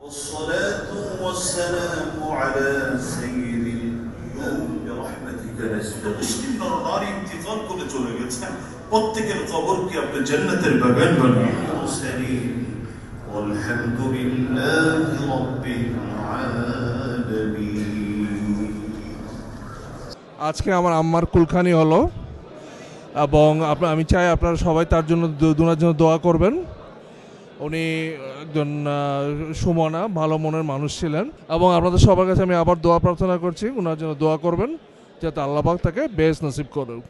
والصلاة والسلام على سيد برحمتك نستغيث দরবারে ইন্তিকাল করে চলে গেছেন প্রত্যেকের কবরকে আপনি জান্নাতের বাগান বানিয়ে মুরসালিন والحمد لله رب العالمين। আজকে আমার আম্মার কুলখানি হলো এবং আমি চাই আপনারা সবাই তার জন্য দুনার জন্য দোয়া করবেন। উনি একজন সুমনা ভালো মনের মানুষ ছিলেন এবং আপনাদের সবার কাছে আমি আবার দোয়া প্রার্থনা করছি, ওনার জন্য দোয়া করবেন যাতে আল্লাহ পাক তাকে বেহেশত নসিব করুন।